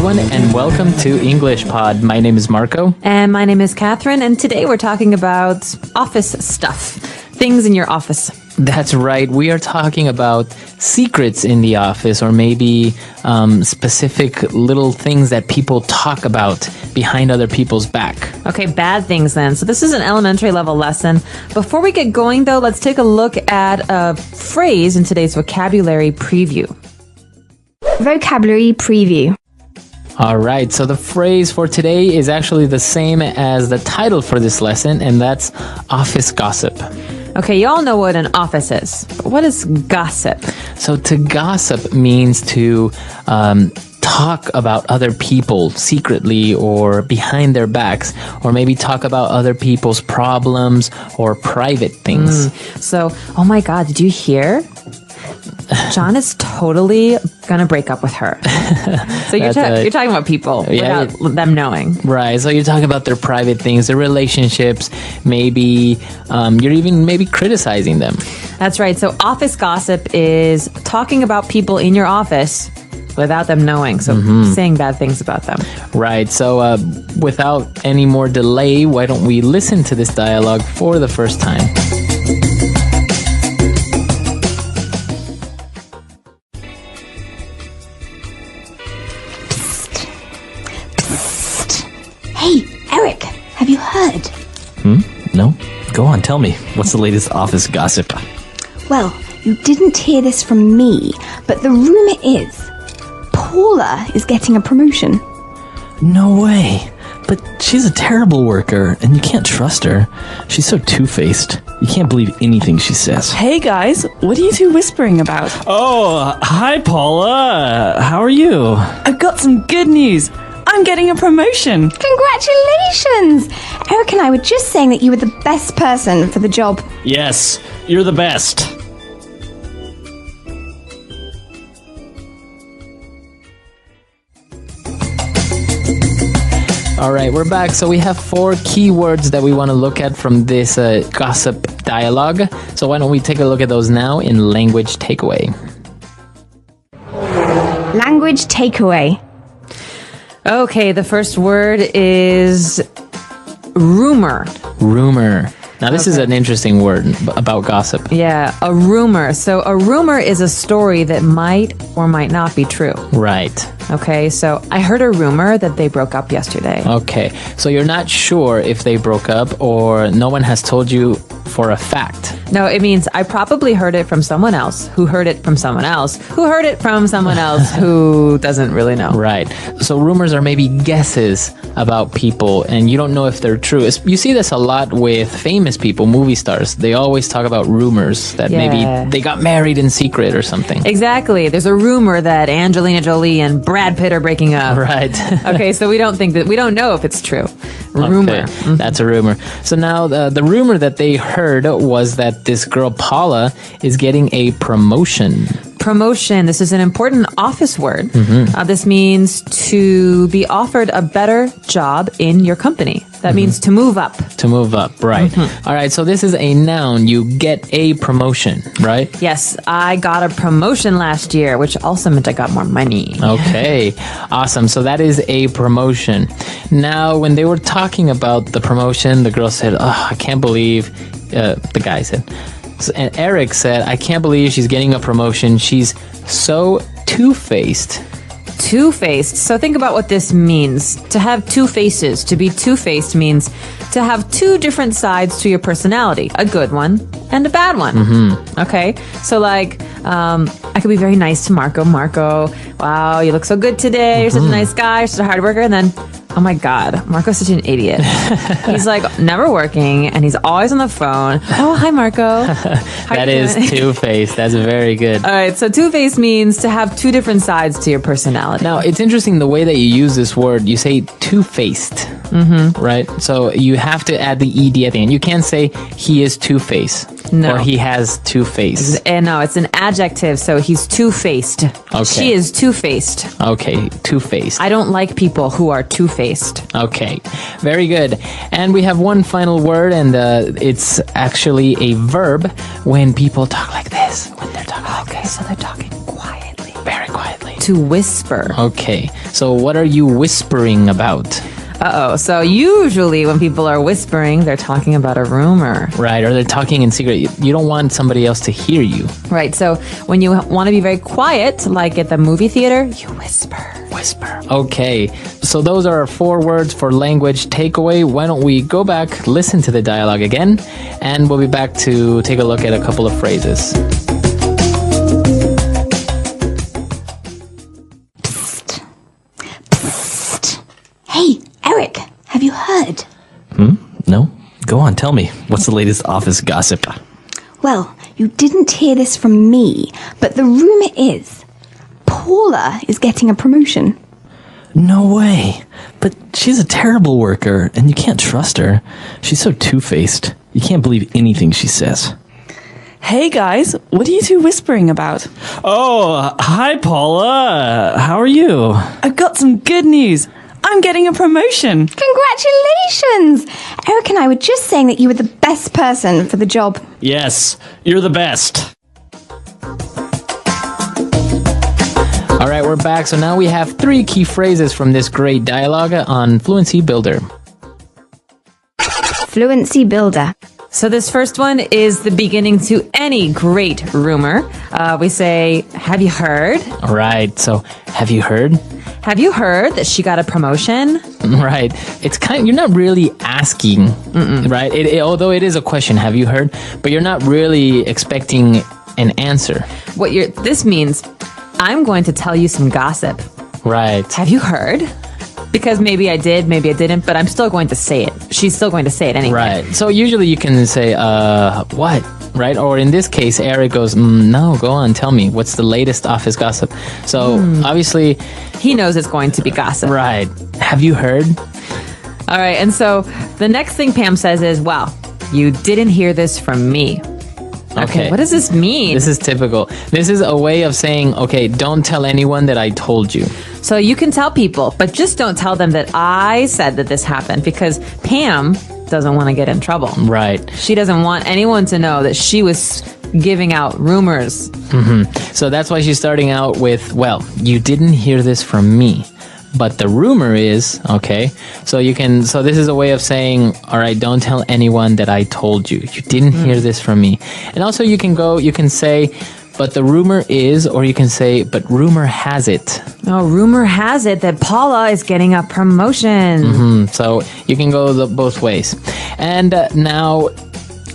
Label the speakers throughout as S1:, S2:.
S1: everyone, and welcome to English Pod. My name is Marco.
S2: And my name is Catherine, and today we're talking about office stuff, things in your office.
S1: That's right. We are talking about secrets in the office, or maybe specific little things that people talk about behind other people's back.
S2: Okay, bad things then. So this is an elementary level lesson. Before we get going, though, let's take a look at a phrase in today's vocabulary preview.
S3: Vocabulary preview.
S1: All right, so the phrase for today is actually the same as the title for this lesson, and that's office gossip.
S2: Okay, you all know what an office is, but what is gossip?
S1: So to gossip means to talk about other people secretly or behind their backs, or maybe talk about other people's problems or private things.
S2: So, oh my God, did you hear? John is totally gonna break up with her. So you're talking about people without them knowing.
S1: Right. So you're talking about their private things, their relationships. Maybe you're even criticizing them.
S2: That's right. So office gossip is talking about people in your office without them knowing. So saying bad things about them.
S1: Right. So without any more delay, why don't we listen to this dialogue for the first time?
S3: Hey, Eric, have you heard?
S4: No? Go on, tell me. What's the latest office gossip?
S3: Well, you didn't hear this from me, but the rumor is Paula is getting a promotion.
S4: No way. But she's a terrible worker, and you can't trust her. She's so two-faced. You can't believe anything she says.
S5: Hey guys, what are you two whispering about?
S4: Oh, hi Paula. How are you?
S5: I've got some good news. I'm getting a promotion.
S3: Congratulations! Eric and I were just saying that you were the best person for the job.
S4: Yes, you're the best.
S1: All right, we're back. So we have 4 key words that we want to look at from this gossip dialogue. So why don't we take a look at those now in language takeaway.
S3: Language takeaway.
S2: Okay, the first word is rumor.
S1: Rumor. Now, this is an interesting word about gossip.
S2: Yeah, a rumor. So a rumor is a story that might or might not be true.
S1: Right.
S2: Okay, so I heard a rumor that they broke up yesterday.
S1: Okay, so you're not sure if they broke up, or no one has told you for a fact.
S2: No, it means I probably heard it from someone else who heard it from someone else who heard it from someone else who doesn't really know.
S1: Right. So rumors are maybe guesses about people, and you don't know if they're true. You see this a lot with famous people, movie stars. They always talk about rumors that maybe they got married in secret or something.
S2: Exactly. There's a rumor that Angelina Jolie and Brad Pitt are breaking up.
S1: Right.
S2: Okay, so we don't know if it's true. Rumor.
S1: Okay, that's a rumor. So now the rumor that they heard was that this girl Paula is getting a promotion.
S2: Promotion. This is an important office word. This means to be offered a better job in your company. That means to move up.
S1: To move up, right. All right, so this is a noun. You get a promotion, right?
S2: Yes, I got a promotion last year, which also meant I got more money.
S1: Okay, awesome. So that is a promotion. Now, when they were talking about the promotion, the girl said, "Oh, I can't believe," the guy said, and Eric said, "I can't believe she's getting a promotion. She's so two-faced."
S2: Two-faced. So think about what this means. To have two faces, to be two-faced means to have two different sides to your personality. A good one and a bad one. Okay? So like, I could be very nice to Marco. Marco, wow, you look so good today. You're such a nice guy. You're such a hard worker. And then, oh my God, Marco's such an idiot. He's like never working and he's always on the phone. Oh, hi, Marco.
S1: That is two-faced. That's very good.
S2: All right, so two-faced means to have two different sides to your personality.
S1: Now, it's interesting the way that you use this word. You say two-faced, right? So you have to add the ed at the end. You can't say he is two-faced or he has two-face.
S2: No, it's an adjective, so he's two-faced.
S1: Okay.
S2: She is two-faced.
S1: Okay, two-faced.
S2: I don't like people who are two-faced.
S1: Okay, very good. And we have one final word, and it's actually a verb when people talk like this. When they're talking like this.
S2: So they're talking quietly.
S1: Very quietly.
S2: to whisper.
S1: Okay, so what are you whispering about?
S2: Uh-oh. So usually when people are whispering, they're talking about a rumor.
S1: Right, or they're talking in secret. You don't want somebody else to hear you.
S2: Right. So when you want to be very quiet, like at the movie theater, you whisper.
S1: Whisper. Okay, so those are our 4 words for language takeaway. Why don't we go back, listen to the dialogue again, and we'll be back to take a look at a couple of phrases.
S3: Hey, Eric, have you heard?
S4: No? Go on, tell me. What's the latest office gossip?
S3: Well, you didn't hear this from me, but the rumor is Paula is getting a promotion.
S4: No way. But she's a terrible worker, and you can't trust her. She's so two-faced. You can't believe anything she says.
S5: Hey guys, what are you two whispering about?
S4: Oh, hi, Paula. How are you?
S5: I've got some good news. I'm getting a promotion.
S3: Congratulations! Eric and I were just saying that you were the best person for the job.
S4: Yes, you're the best.
S1: All right, we're back. So now we have 3 key phrases from this great dialogue on Fluency Builder.
S3: Fluency Builder.
S2: So this first one is the beginning to any great rumor. We say, have you heard?
S1: All right, so have you heard?
S2: Have you heard that she got a promotion?
S1: Right. It's you're not really asking, right? Although it is a question, have you heard? But you're not really expecting an answer.
S2: This means, I'm going to tell you some gossip.
S1: Right.
S2: Have you heard? Because maybe I did, maybe I didn't, but I'm still going to say it. She's still going to say it anyway.
S1: Right. So usually you can say, what? Right? Or in this case, Eric goes, no, go on, tell me. What's the latest office gossip? So obviously...
S2: He knows it's going to be gossip.
S1: Right. Have you heard?
S2: All right. And so the next thing Pam says is, wow, you didn't hear this from me. Okay. What does this mean?
S1: This is typical. This is a way of saying, okay, don't tell anyone that I told you.
S2: So you can tell people, but just don't tell them that I said that this happened, because Pam doesn't want to get in trouble.
S1: Right.
S2: She doesn't want anyone to know that she was giving out rumors.
S1: So that's why she's starting out with, well, you didn't hear this from me, but the rumor is, okay, so this is a way of saying, all right, don't tell anyone that I told you. You didn't hear this from me. And also you can say, but the rumor is, or you can say, but rumor has it.
S2: Oh, rumor has it that Paula is getting a promotion.
S1: So you can go both ways. And now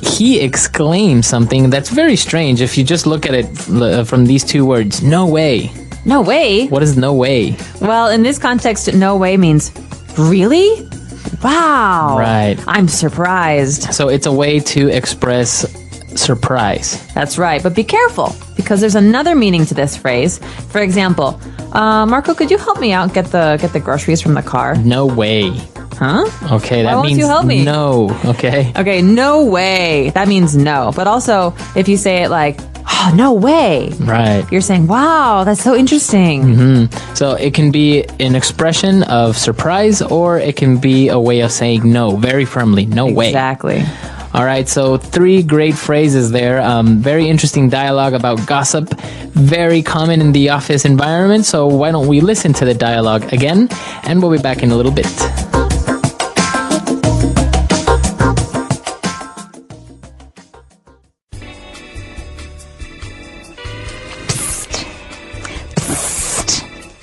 S1: he exclaims something that's very strange if you just look at it from these 2 words. No way.
S2: No way?
S1: What is no way?
S2: Well, in this context, no way means, really? Wow.
S1: Right.
S2: I'm surprised.
S1: So it's a way to express surprise.
S2: That's right. But be careful, because there's another meaning to this phrase. For example, Marco, could you help me out get the groceries from the car?
S1: No way.
S2: Huh?
S1: Okay, that
S2: Why won't
S1: means
S2: you help me?
S1: no. Okay.
S2: Okay, no way. That means no. But also, if you say it like, oh, no way.
S1: Right.
S2: You're saying, wow, that's so interesting.
S1: So it can be an expression of surprise, or it can be a way of saying no, very firmly. No way.
S2: Exactly.
S1: All right, so 3 great phrases there. Very interesting dialogue about gossip. Very common in the office environment. So why don't we listen to the dialogue again, and we'll be back in a little bit.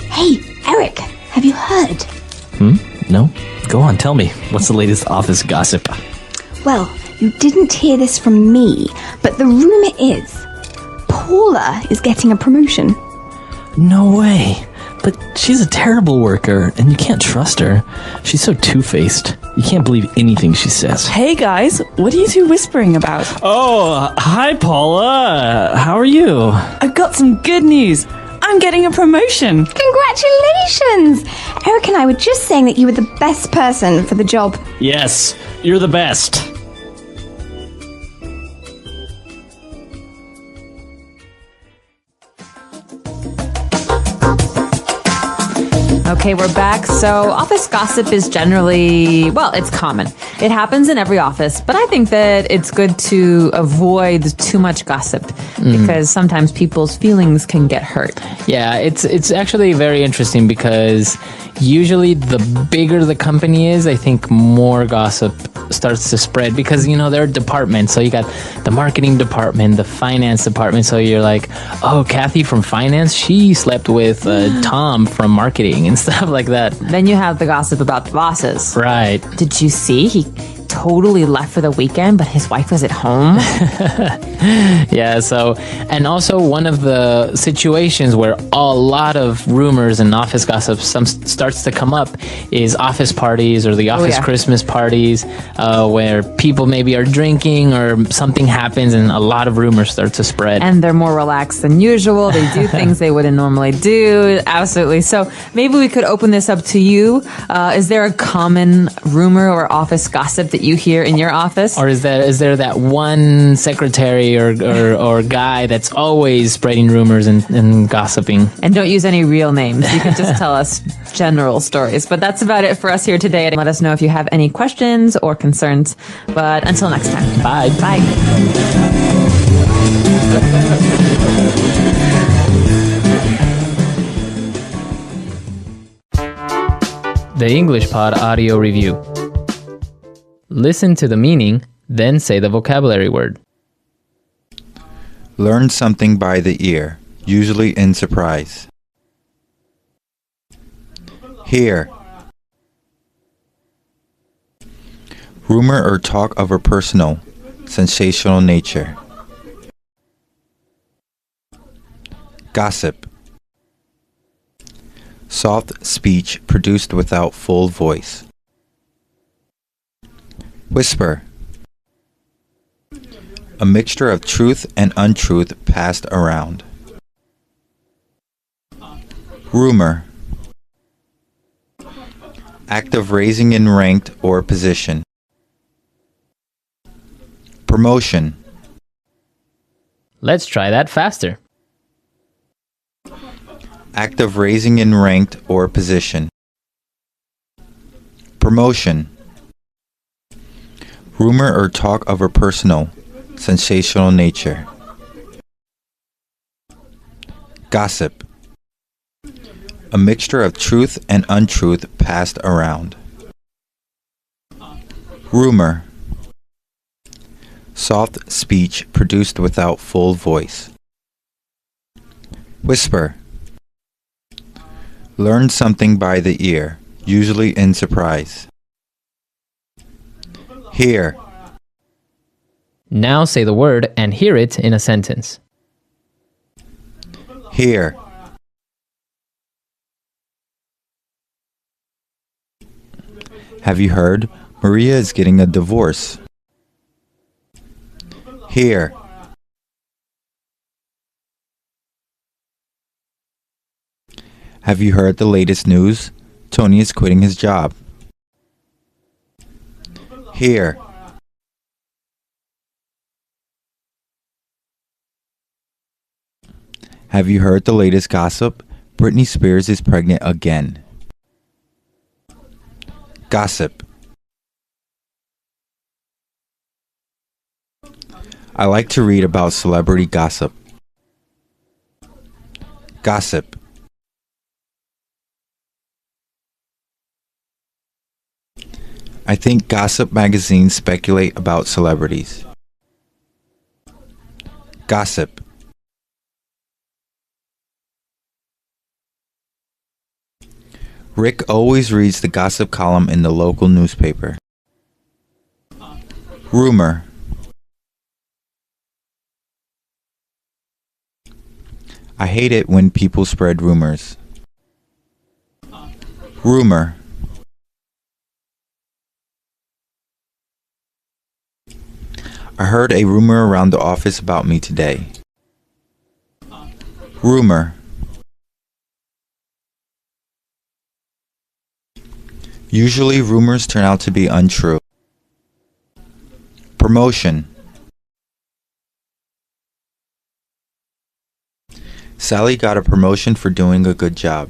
S3: Hey, Eric, have you heard?
S4: No? Go on, tell me. What's the latest office gossip?
S3: Well, you didn't hear this from me, but the rumor is Paula is getting a promotion.
S4: No way. But she's a terrible worker, and you can't trust her. She's so two-faced. You can't believe anything she says.
S5: Hey guys, what are you two whispering about?
S4: Oh, hi, Paula. How are you?
S5: I've got some good news. I'm getting a promotion.
S3: Congratulations! Eric and I were just saying that you were the best person for the job.
S4: Yes, you're the best.
S2: Okay, we're back. So, office gossip is generally, well, it's common. It happens in every office, but I think that it's good to avoid too much gossip because sometimes people's feelings can get hurt.
S1: Yeah, it's actually very interesting because usually the bigger the company is, I think more gossip starts to spread because, you know, there are departments. So you got the marketing department, the finance department. So you're like, oh, Kathy from finance, she slept with Tom from marketing and stuff like that.
S2: Then you have the gossip about the bosses.
S1: Right.
S2: Did you see? He totally left for the weekend, but his wife was at home.
S1: Yeah, so, and also one of the situations where a lot of rumors and office gossip starts to come up is office parties or the office Christmas parties where people maybe are drinking or something happens and a lot of rumors start to spread.
S2: And they're more relaxed than usual. They do things they wouldn't normally do. Absolutely. So maybe we could open this up to you. Is there a common rumor or office gossip that you hear in your office?
S1: Or is there that one secretary or guy that's always spreading rumors and gossiping?
S2: And don't use any real names. You can just tell us general stories. But that's about it for us here today. Let us know if you have any questions or concerns. But until next time.
S1: Bye.
S2: Bye.
S1: The English Pod Audio Review. Listen to the meaning, then say the vocabulary word.
S6: Learn something by the ear, usually in surprise. Hear. Rumor or talk of a personal, sensational nature. Gossip. Soft speech produced without full voice. Whisper. A mixture of truth and untruth passed around. Rumor. Act of raising in ranked or position. Promotion.
S1: Let's try that faster.
S6: Act of raising in ranked or position. Promotion. Rumor or talk of a personal, sensational nature. Gossip. A mixture of truth and untruth passed around. Rumor. Soft speech produced without full voice. Whisper. Learn something by the ear, usually in surprise. Hear.
S1: Now say the word and hear it in a sentence.
S6: Hear. Have you heard? Maria is getting a divorce. Hear. Have you heard the latest news? Tony is quitting his job. Hear. Have you heard the latest gossip? Britney Spears is pregnant again. Gossip. I like to read about celebrity gossip. Gossip. I think gossip magazines speculate about celebrities. Gossip. Rick always reads the gossip column in the local newspaper. Rumor. I hate it when people spread rumors. Rumor. I heard a rumor around the office about me today. Rumor. Usually rumors turn out to be untrue. Promotion. Sally got a promotion for doing a good job.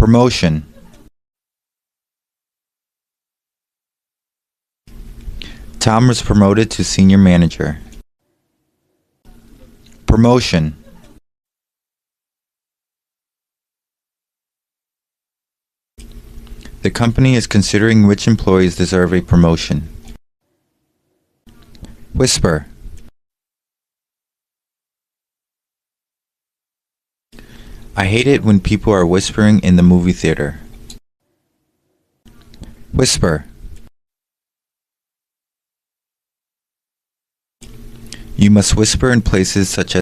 S6: Promotion. Tom was promoted to senior manager. Promotion. The company is considering which employees deserve a promotion. Whisper. I hate it when people are whispering in the movie theater. Whisper. You must whisper in places such as